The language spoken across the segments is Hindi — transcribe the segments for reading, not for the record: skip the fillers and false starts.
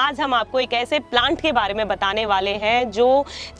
आज हम आपको एक ऐसे प्लांट के बारे में बताने वाले हैं जो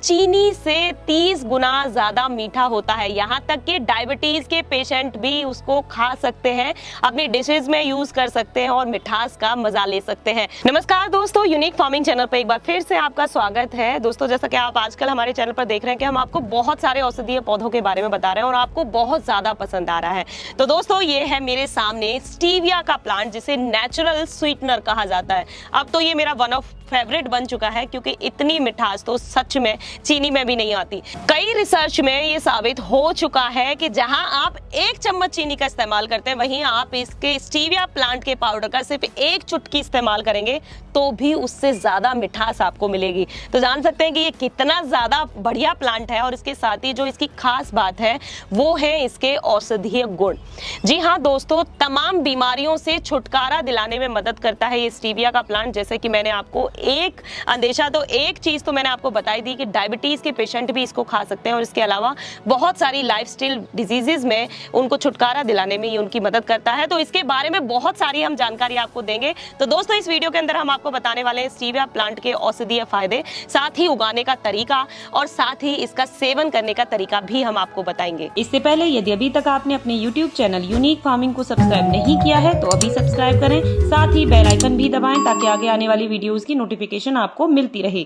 चीनी से 30 गुना ज्यादा मीठा होता है। यहाँ तक कि डायबिटीज के पेशेंट भी उसको खा सकते हैं, अपनी डिशेज में यूज कर सकते हैं और मिठास का मजा ले सकते हैं। नमस्कार दोस्तों, यूनिक फार्मिंग चैनल पर एक बार फिर से आपका स्वागत है। दोस्तों, जैसा कि आप आजकल हमारे चैनल पर देख रहे हैं कि हम आपको बहुत सारे औषधीय पौधों के बारे में बता रहे हैं और आपको बहुत ज्यादा पसंद आ रहा है। तो दोस्तों, ये है मेरे सामने स्टीविया का प्लांट, जिसे नेचुरल स्वीटनर कहा जाता है। अब तो ये मेरा वन ऑफ फेवरेट बन चुका है क्योंकि इतनी मिठास तो सच में चीनी में भी नहीं आती। कई रिसर्च में ये साबित हो चुका है कि जहां आप 1 चम्मच चीनी का इस्तेमाल करते हैं, वहीं आप इसके स्टीविया प्लांट के पाउडर का सिर्फ 1 चुटकी इस्तेमाल करेंगे तो भी उससे ज्यादा मिठास आपको मिलेगी। तो जान सकते हैं कि ये कितना ज्यादा बढ़िया प्लांट है। और इसके साथ ही जो इसकी खास बात है वो है इसके औषधीय गुण। जी हाँ दोस्तों, तमाम बीमारियों से छुटकारा दिलाने में मदद करता है ये स्टीविया का प्लांट। जैसे कि मैंने आपको एक चीज तो मैंने आपको बताई दी कि डायबिटीज के पेशेंट भी इसको खा सकते हैं और इसके अलावा बहुत सारी लाइफस्टाइल डिजीजेज में उनको छुटकारा दिलाने में ये उनकी मदद करता है। तो इसके बारे में बहुत सारी हम जानकारी आपको देंगे। तो दोस्तों, इस वीडियो के अंदर हम आपको बताने वाले हैं स्टीविया प्लांट के औषधीय फायदे, साथ ही उगाने का तरीका और साथ ही इसका सेवन करने का तरीका भी हम आपको बताएंगे। इससे पहले यदि अभी तक आपने अपने YouTube चैनल यूनिक फार्मिंग को सब्सक्राइब नहीं किया है तो अभी सब्सक्राइब करें, साथ ही बेल आइकन भी दबाएं ताकि आगे आने वाली वीडियोस की नोटिफिकेशन आपको मिलती रहे।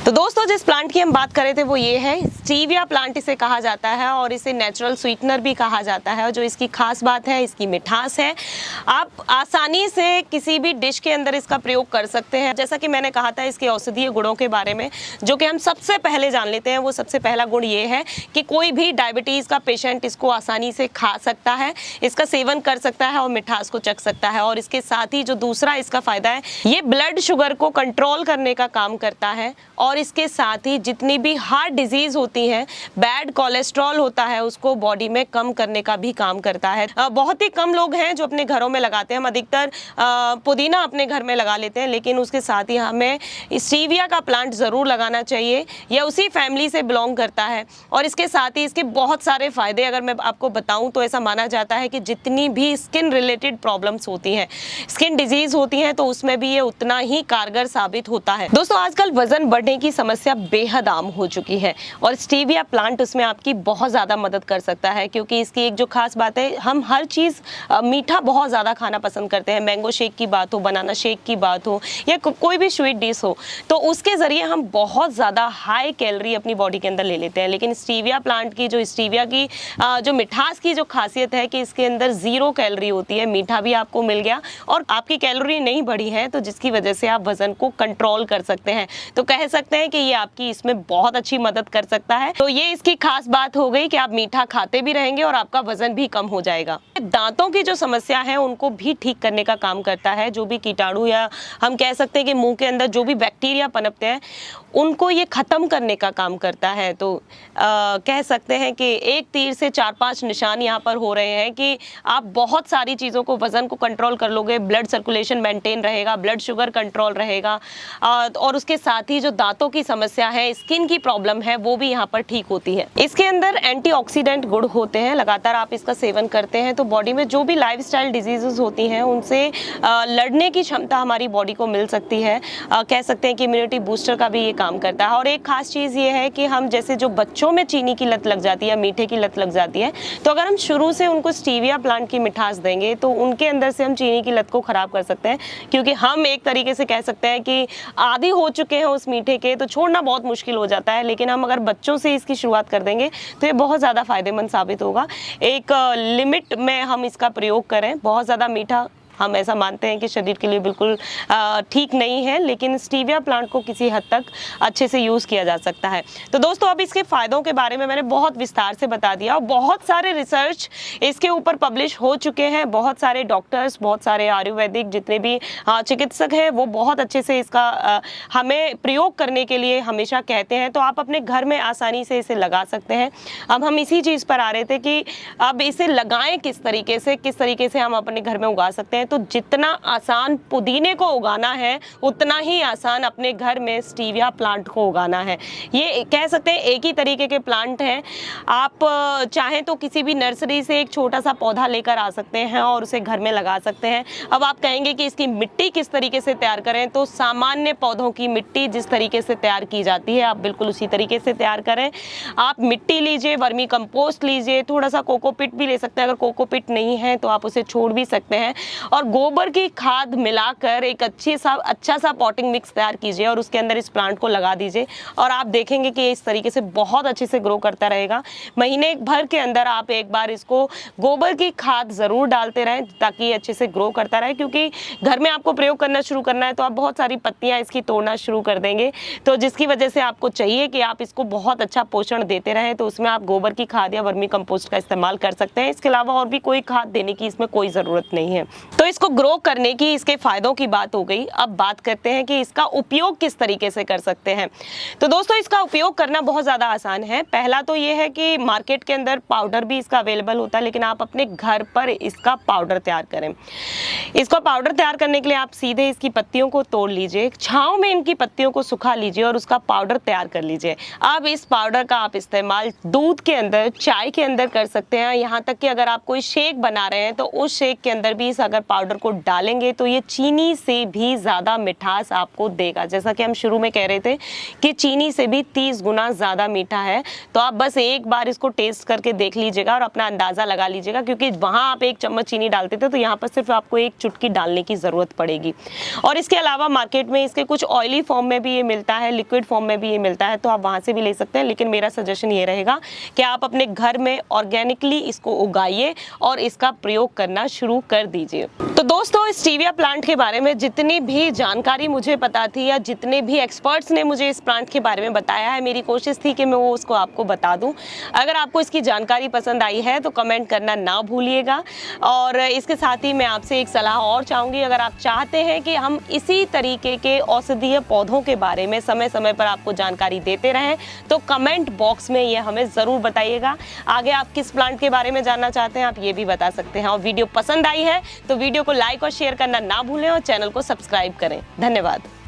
तो दोस्तों, जिस प्लांट की हम बात कर रहे थे वो ये है स्टीविया प्लांट, इसे कहा जाता है और इसे नेचुरल स्वीटनर भी कहा जाता है। और जो इसकी खास बात है, इसकी मिठास है। आप आसानी से किसी भी डिश के अंदर इसका प्रयोग कर सकते हैं। जैसा कि मैंने कहा था इसके औषधीय गुणों के बारे में, जो कि हम सबसे पहले जान लेते हैं। वो सबसे पहला गुण ये है कि कोई भी डायबिटीज का पेशेंट इसको आसानी से खा सकता है, इसका सेवन कर सकता है और मिठास को चख सकता है। और इसके साथ ही जो दूसरा इसका फायदा है, ये ब्लड शुगर को कंट्रोल करने का काम करता है। और इसके साथ ही जितनी भी हार्ट डिजीज होती है, बैड कोलेस्ट्रॉल होता है, उसको बॉडी में कम करने का भी काम करता है। बहुत ही कम लोग हैं जो अपने घरों में लगाते हैं। हम अधिकतर पुदीना अपने घर में लगा लेते हैं, लेकिन उसके साथ ही हमें स्टीविया का प्लांट जरूर लगाना चाहिए। यह उसी फैमिली से बिलोंग करता है। और इसके साथ ही इसके बहुत सारे फायदे अगर मैं आपको बताऊं तो ऐसा माना जाता है कि जितनी भी स्किन रिलेटेड प्रॉब्लम्स होती हैं, स्किन डिजीज होती हैं, तो उसमें भी ये उतना ही कारगर साबित होता है। दोस्तों, आजकल वजन बढ़ने की समस्या बेहद आम हो चुकी है और स्टीविया प्लांट उसमें आपकी बहुत ज्यादा मदद कर सकता है। क्योंकि इसकी एक जो खास बात है, हम हर चीज मीठा बहुत ज्यादा खाना पसंद करते हैं। मैंगो शेक की बात हो, बनाना शेक की बात हो, या कोई भी स्वीट डिश हो, तो उसके जरिए हम बहुत ज्यादा हाई कैलोरी अपनी बॉडी के अंदर ले लेते हैं। लेकिन स्टीविया प्लांट की जो मिठास की जो खासियत है कि इसके अंदर 0 कैलोरी होती है। मीठा भी आपको मिल गया और आपकी कैलोरी नहीं बढ़ी है, तो जिसकी वजह से आप वजन को कंट्रोल कर सकते हैं। तो कह सकते हैं कि ये आपकी इसमें बहुत अच्छी मदद कर सकता है। तो ये इसकी खास बात हो गई कि आप मीठा खाते भी रहेंगे और आपका वजन भी कम हो जाएगा। दांतों की जो समस्या है उनको भी ठीक करने का काम करता है। जो भी कीटाणु या हम कह सकते हैं कि मुंह के अंदर जो भी बैक्टीरिया पनपते हैं, उनको ये खत्म करने का काम करता है। तो कह सकते हैं कि एक तीर से 4-5 निशान यहाँ पर हो रहे हैं कि आप बहुत सारी चीज़ों को, वजन को कंट्रोल कर लोगे, ब्लड सर्कुलेशन मेंटेन रहेगा, ब्लड शुगर कंट्रोल रहेगा, और उसके साथ ही जो दांतों की समस्या है, स्किन की प्रॉब्लम है, वो भी यहाँ पर ठीक होती है। इसके अंदर एंटीऑक्सीडेंट गुण होते हैं। लगातार आप इसका सेवन करते हैं तो बॉडी में जो भी लाइफस्टाइल डिजीजेस होती हैं उनसे लड़ने की क्षमता हमारी बॉडी को मिल सकती है। कह सकते हैं कि इम्यूनिटी बूस्टर का भी ये काम करता है। और एक खास चीज़ ये है कि हम जैसे जो बच्चों में चीनी की लत लग जाती है, मीठे की लत लग जाती है, तो अगर हम शुरू से उनको स्टीविया प्लांट की मिठास देंगे तो उनके अंदर से हम चीनी की लत को खराब कर सकते हैं। क्योंकि हम एक तरीके से कह सकते हैं कि आदी हो चुके हैं उस मीठे के, तो छोड़ना बहुत मुश्किल हो जाता है। लेकिन हम अगर बच्चों से इसकी शुरुआत कर देंगे तो ये बहुत ज़्यादा फायदेमंद साबित होगा। एक लिमिट में हम इसका प्रयोग करें। बहुत ज़्यादा मीठा हम ऐसा मानते हैं कि शरीर के लिए बिल्कुल ठीक नहीं है, लेकिन स्टीविया प्लांट को किसी हद तक अच्छे से यूज़ किया जा सकता है। तो दोस्तों, अब इसके फ़ायदों के बारे में मैंने बहुत विस्तार से बता दिया और बहुत सारे रिसर्च इसके ऊपर पब्लिश हो चुके हैं। बहुत सारे डॉक्टर्स, बहुत सारे आयुर्वेदिक जितने भी चिकित्सक हैं, वो बहुत अच्छे से इसका हमें प्रयोग करने के लिए हमेशा कहते हैं। तो आप अपने घर में आसानी से इसे लगा सकते हैं। अब हम इसी चीज़ पर आ रहे थे कि अब इसे लगाएं किस तरीके से हम अपने घर में उगा सकते हैं। तो जितना आसान पुदीने को उगाना है उतना ही आसान अपने घर में स्टीविया प्लांट को उगाना है। ये कह सकते हैं एक ही तरीके के प्लांट हैं। आप चाहें तो किसी भी नर्सरी से एक छोटा सा पौधा लेकर आ सकते हैं और उसे घर में लगा सकते हैं। अब आप कहेंगे कि इसकी मिट्टी किस तरीके से तैयार करें, तो सामान्य पौधों की मिट्टी जिस तरीके से तैयार की जाती है आप बिल्कुल उसी तरीके से तैयार करें। आप मिट्टी लीजिए, वर्मी कंपोस्ट लीजिए, थोड़ा सा कोकोपीट भी ले सकते हैं। अगर कोकोपीट नहीं है तो आप उसे छोड़ भी सकते हैं और गोबर की खाद मिलाकर एक अच्छा सा पॉटिंग मिक्स तैयार कीजिए और उसके अंदर इस प्लांट को लगा दीजिए और आप देखेंगे कि इस तरीके से बहुत अच्छे से ग्रो करता रहेगा। महीने भर के अंदर आप एक बार इसको गोबर की खाद ज़रूर डालते रहें ताकि ये अच्छे से ग्रो करता रहे, क्योंकि घर में आपको प्रयोग करना शुरू करना है तो आप बहुत सारी पत्तियां इसकी तोड़ना शुरू कर देंगे, तो जिसकी वजह से आपको चाहिए कि आप इसको बहुत अच्छा पोषण देते रहें। तो उसमें आप गोबर की खाद या वर्मी कंपोस्ट का इस्तेमाल कर सकते हैं। इसके अलावा और भी कोई खाद देने की इसमें कोई ज़रूरत नहीं है। तो इसको ग्रो करने की, इसके फायदों की बात हो गई। अब बात करते हैं कि इसका उपयोग किस तरीके से कर सकते हैं। तो दोस्तों इसका उपयोग करना बहुत ज़्यादा आसान है। पहला तो ये है कि मार्केट के अंदर पाउडर भी इसका अवेलेबल होता है, लेकिन आप अपने घर पर इसका पाउडर तैयार करें। इसका पाउडर तैयार करने के लिए आप सीधे इसकी पत्तियों को तोड़ लीजिए, छांव में इनकी पत्तियों को सुखा लीजिए और उसका पाउडर तैयार कर लीजिए। अब इस पाउडर का आप इस्तेमाल दूध के अंदर, चाय के अंदर कर सकते हैं। यहाँ तक कि अगर आप कोई शेक बना रहे हैं तो उस शेक के अंदर भी इस अगर पाउडर को डालेंगे तो ये चीनी से भी ज़्यादा मिठास आपको देगा। जैसा कि हम शुरू में कह रहे थे कि चीनी से भी 30 गुना ज़्यादा मीठा है। तो आप बस एक बार इसको टेस्ट करके देख लीजिएगा और अपना अंदाज़ा लगा लीजिएगा, क्योंकि वहाँ आप 1 चम्मच चीनी डालते थे तो यहाँ पर सिर्फ आपको 1 चुटकी डालने की ज़रूरत पड़ेगी। और इसके अलावा मार्केट में इसके कुछ ऑयली फॉर्म में भी ये मिलता है, लिक्विड फॉर्म में भी ये मिलता है, तो आप वहाँ से भी ले सकते हैं। लेकिन मेरा सजेशन ये रहेगा कि आप अपने घर में ऑर्गेनिकली इसको उगाइए और इसका प्रयोग करना शुरू कर दीजिए। तो दोस्तों स्टीविया प्लांट के बारे में जितनी भी जानकारी मुझे पता थी या जितने भी एक्सपर्ट्स ने मुझे इस प्लांट के बारे में बताया है, मेरी कोशिश थी कि मैं वो उसको आपको बता दूं। अगर आपको इसकी जानकारी पसंद आई है तो कमेंट करना ना भूलिएगा। और इसके साथ ही मैं आपसे एक सलाह और चाहूँगी, अगर आप चाहते हैं कि हम इसी तरीके के औषधीय पौधों के बारे में समय समय पर आपको जानकारी देते रहें तो कमेंट बॉक्स में ये हमें ज़रूर बताइएगा। आगे आप किस प्लांट के बारे में जानना चाहते हैं आप ये भी बता सकते हैं। और वीडियो पसंद आई है तो वीडियो को लाइक और शेयर करना ना भूलें और चैनल को सब्सक्राइब करें। धन्यवाद।